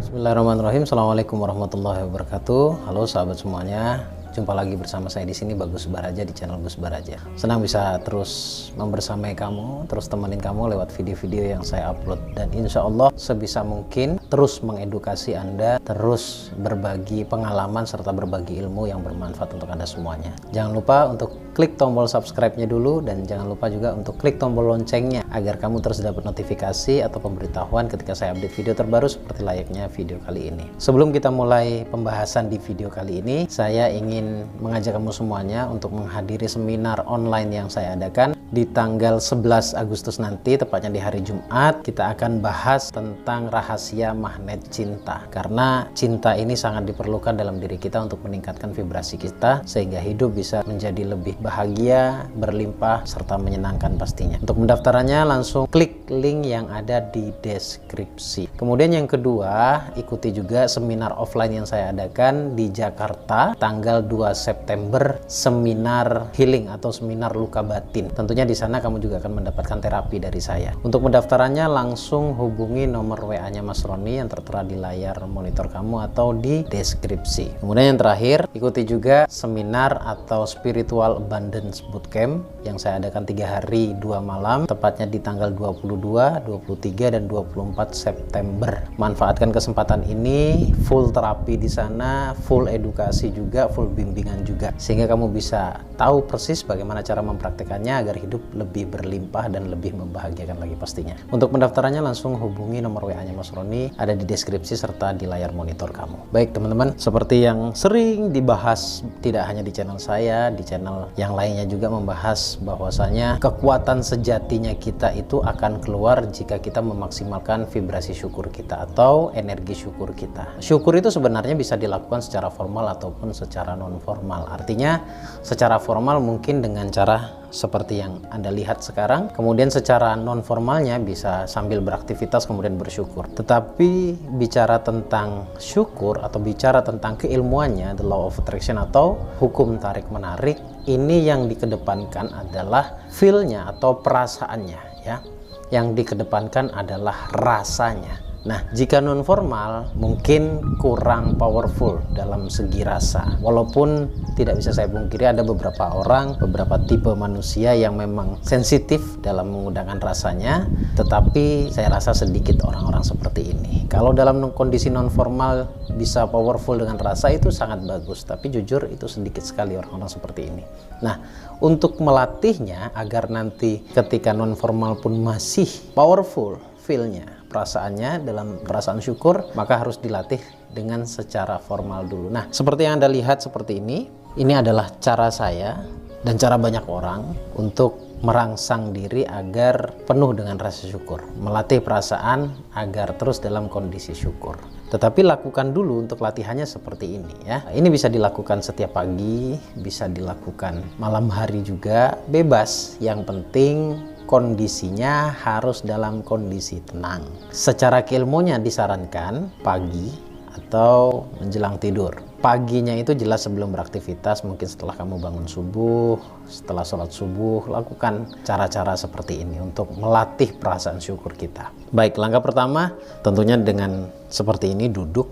Bismillahirrahmanirrahim. Assalamualaikum warahmatullahi wabarakatuh. Halo sahabat semuanya, jumpa lagi bersama saya di sini, Bagus Baraja, di channel Gus Baraja. Senang bisa terus membersamai kamu, terus temenin kamu lewat video-video yang saya upload, dan insya Allah sebisa mungkin terus mengedukasi Anda, terus berbagi pengalaman serta berbagi ilmu yang bermanfaat untuk Anda semuanya. Jangan lupa untuk klik tombol subscribe-nya dulu, dan jangan lupa juga untuk klik tombol loncengnya agar kamu terus dapat notifikasi atau pemberitahuan ketika saya update video terbaru seperti layaknya video kali ini. Sebelum kita mulai pembahasan di video kali ini, saya ingin mengajak kamu semuanya untuk menghadiri seminar online yang saya adakan di tanggal 11 Agustus nanti, tepatnya di hari Jumat. Kita akan bahas tentang rahasia magnet cinta, karena cinta ini sangat diperlukan dalam diri kita untuk meningkatkan vibrasi kita sehingga hidup bisa menjadi lebih bahagia, berlimpah, serta menyenangkan pastinya. Untuk mendaftarannya langsung klik link yang ada di deskripsi. Kemudian yang kedua, ikuti juga seminar offline yang saya adakan di Jakarta tanggal 2 September, seminar healing atau seminar luka batin. Tentunya di sana kamu juga akan mendapatkan terapi dari saya. Untuk pendaftarannya langsung hubungi nomor WA-nya Mas Roni yang tertera di layar monitor kamu atau di deskripsi. Kemudian yang terakhir, ikuti juga seminar atau Spiritual Abundance Bootcamp yang saya adakan 3 hari 2 malam, tepatnya di tanggal 22, 23, dan 24 September. Manfaatkan kesempatan ini, full terapi di sana, full edukasi juga, full bimbingan juga, sehingga kamu bisa tahu persis bagaimana cara mempraktekannya agar hidup lebih berlimpah dan lebih membahagiakan lagi pastinya. Untuk pendaftarannya langsung hubungi nomor WA-nya Mas Roni, ada di deskripsi serta di layar monitor kamu. Baik teman-teman, seperti yang sering dibahas tidak hanya di channel saya, di channel yang lainnya juga membahas bahwasanya kekuatan sejatinya kita itu akan keluar jika kita memaksimalkan vibrasi syukur kita atau energi syukur kita. Syukur itu sebenarnya bisa dilakukan secara formal ataupun secara non formal. Artinya secara formal mungkin dengan cara seperti yang Anda lihat sekarang, kemudian secara non formalnya bisa sambil beraktivitas kemudian bersyukur. Tetapi bicara tentang syukur atau bicara tentang keilmuannya, the law of attraction atau hukum tarik menarik, ini yang dikedepankan adalah feel-nya atau perasaannya, ya. Yang dikedepankan adalah rasanya. Nah, jika non formal mungkin kurang powerful dalam segi rasa. Walaupun tidak bisa saya pungkiri ada beberapa orang, beberapa tipe manusia yang memang sensitif dalam menggunakan rasanya, tetapi saya rasa sedikit orang-orang seperti ini. Kalau dalam kondisi non formal bisa powerful dengan rasa itu sangat bagus, tapi jujur itu sedikit sekali orang-orang seperti ini. Nah, untuk melatihnya agar nanti ketika non formal pun masih powerful feel-nya, perasaannya dalam perasaan syukur, maka harus dilatih dengan secara formal dulu. Nah, seperti yang Anda lihat seperti ini adalah cara saya dan cara banyak orang untuk merangsang diri agar penuh dengan rasa syukur, melatih perasaan agar terus dalam kondisi syukur. Tetapi lakukan dulu untuk latihannya seperti ini, ya. Ini bisa dilakukan setiap pagi, bisa dilakukan malam hari juga, bebas. Yang penting kondisinya harus dalam kondisi tenang. Secara keilmuannya disarankan pagi atau menjelang tidur. Paginya itu jelas sebelum beraktivitas, mungkin setelah kamu bangun subuh, setelah sholat subuh, lakukan cara-cara seperti ini untuk melatih perasaan syukur kita. Baik, langkah pertama tentunya dengan seperti ini, duduk.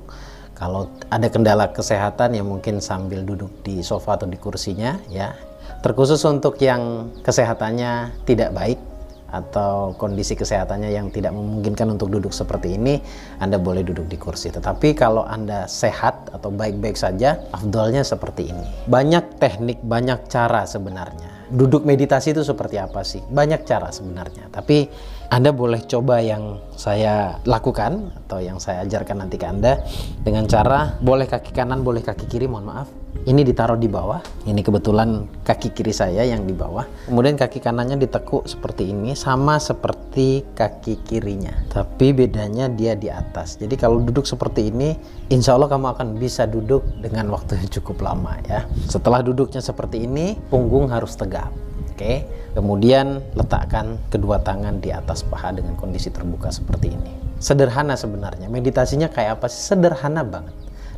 Kalau ada kendala kesehatan ya mungkin sambil duduk di sofa atau di kursinya, ya. Terkhusus untuk yang kesehatannya tidak baik atau kondisi kesehatannya yang tidak memungkinkan untuk duduk seperti ini, Anda boleh duduk di kursi. Tetapi kalau Anda sehat atau baik-baik saja, afdolnya seperti ini. Banyak teknik, banyak cara sebenarnya. Duduk meditasi itu seperti apa sih? Banyak cara sebenarnya. Tapi Anda boleh coba yang saya lakukan atau yang saya ajarkan nanti ke Anda dengan cara boleh kaki kanan, boleh kaki kiri, mohon maaf. Ini ditaruh di bawah. Ini kebetulan kaki kiri saya yang di bawah. Kemudian kaki kanannya ditekuk seperti ini, sama seperti kaki kirinya. Tapi bedanya dia di atas. Jadi kalau duduk seperti ini, insya Allah kamu akan bisa duduk dengan waktu yang cukup lama, ya. Setelah duduknya seperti ini, punggung harus tegap. Oke. Kemudian letakkan kedua tangan di atas paha dengan kondisi terbuka seperti ini. Sederhana sebenarnya. Meditasinya kayak apa sih? Sederhana banget.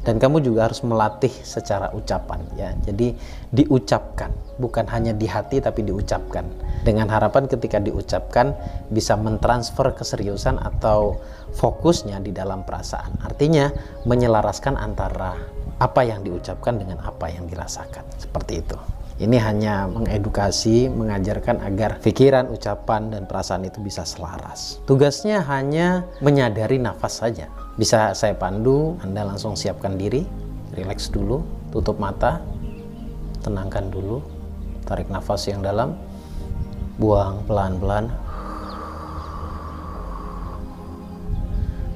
Dan kamu juga harus melatih secara ucapan ya. Jadi diucapkan, bukan hanya di hati tapi diucapkan. Dengan harapan ketika diucapkan bisa mentransfer keseriusan atau fokusnya di dalam perasaan. Artinya menyelaraskan antara apa yang diucapkan dengan apa yang dirasakan. Seperti itu. Ini hanya mengedukasi, mengajarkan agar pikiran, ucapan, dan perasaan itu bisa selaras. Tugasnya hanya menyadari nafas saja. Bisa saya pandu, Anda langsung siapkan diri, rileks dulu, tutup mata, tenangkan dulu, tarik nafas yang dalam, buang pelan-pelan.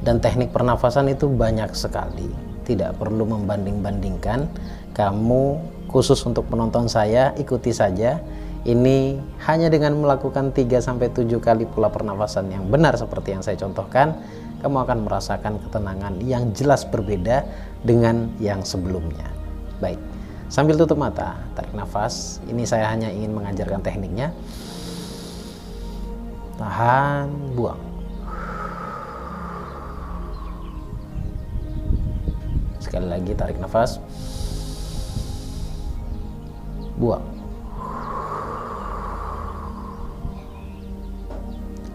Dan teknik pernafasan itu banyak sekali, tidak perlu membanding-bandingkan. Kamu khusus untuk penonton saya, ikuti saja. Ini hanya dengan melakukan 3-7 kali pola pernafasan yang benar seperti yang saya contohkan, kamu akan merasakan ketenangan yang jelas berbeda dengan yang sebelumnya. Baik, sambil tutup mata, tarik nafas. Ini saya hanya ingin mengajarkan tekniknya. Tahan, buang. Sekali lagi, tarik nafas, buang.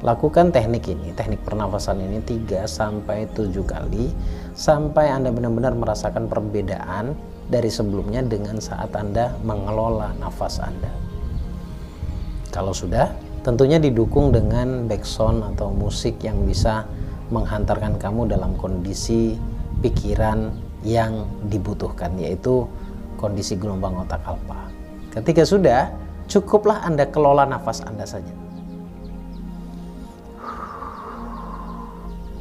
Lakukan teknik ini, teknik pernafasan ini 3-7 kali sampai Anda benar-benar merasakan perbedaan dari sebelumnya dengan saat Anda mengelola nafas Anda. Kalau sudah, tentunya didukung dengan background atau musik yang bisa menghantarkan kamu dalam kondisi pikiran yang dibutuhkan, yaitu kondisi gelombang otak alfa. Ketika sudah, cukuplah Anda kelola nafas Anda saja.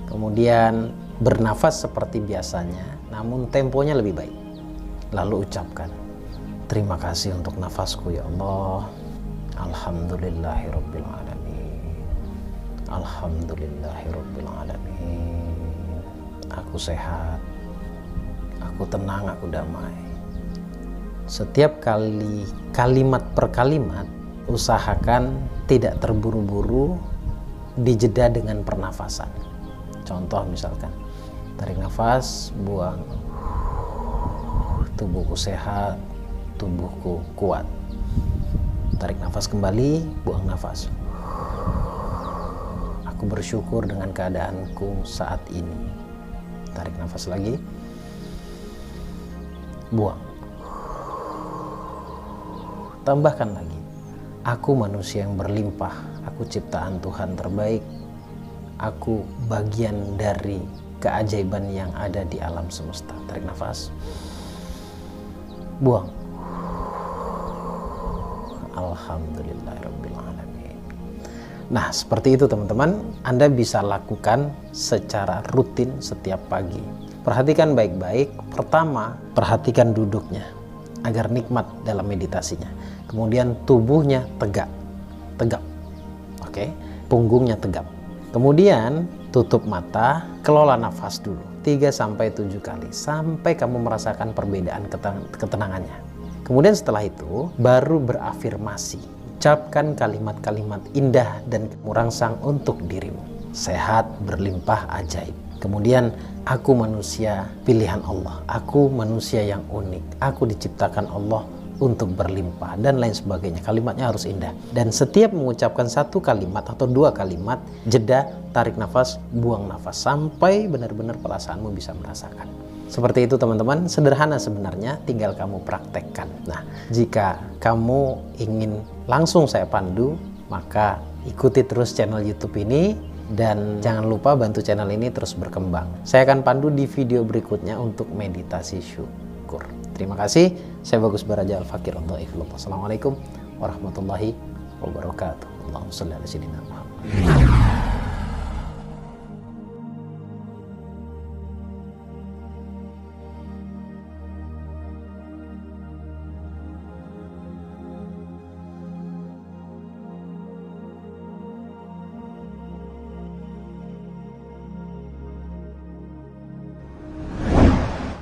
Kemudian bernafas seperti biasanya, namun temponya lebih baik. Lalu ucapkan, terima kasih untuk nafasku ya Allah. Alhamdulillahirabbil alamin. Alhamdulillahirabbil alamin. Aku sehat. Aku tenang, aku damai. Setiap kali kalimat per kalimat, usahakan tidak terburu-buru, dijeda dengan pernafasan. Contoh misalkan, tarik nafas, buang. Tubuhku sehat, tubuhku kuat. Tarik nafas kembali, buang nafas. Aku bersyukur dengan keadaanku saat ini. Tarik nafas lagi, buang. Tambahkan lagi, aku manusia yang berlimpah, aku ciptaan Tuhan terbaik, aku bagian dari keajaiban yang ada di alam semesta. Tarik nafas, buang. Alhamdulillahirabbil alamin. Nah, seperti itu teman-teman, Anda bisa lakukan secara rutin setiap pagi. Perhatikan baik-baik. Pertama, perhatikan duduknya agar nikmat dalam meditasinya. Kemudian tubuhnya tegak, oke, punggungnya tegap. Kemudian tutup mata, kelola nafas dulu 3-7 kali sampai kamu merasakan perbedaan ketenangannya. Kemudian setelah itu baru berafirmasi, ucapkan kalimat-kalimat indah dan merangsang untuk dirimu. Sehat, berlimpah, ajaib. Kemudian, aku manusia pilihan Allah, aku manusia yang unik, aku diciptakan Allah untuk berlimpah, dan lain sebagainya. Kalimatnya harus indah. Dan setiap mengucapkan satu kalimat atau 2 kalimat, jeda, tarik nafas, buang nafas, sampai benar-benar perasaanmu bisa merasakan. Seperti itu teman-teman, sederhana sebenarnya, tinggal kamu praktekkan. Nah, jika kamu ingin langsung saya pandu, maka ikuti terus channel YouTube ini, dan jangan lupa bantu channel ini terus berkembang. Saya akan pandu di video berikutnya untuk meditasi syukur. Terima kasih. Saya Bagus Baraja Al-Fakir. Assalamualaikum warahmatullahi wabarakatuh. Allahumma shalli ala sayyidina Muhammad.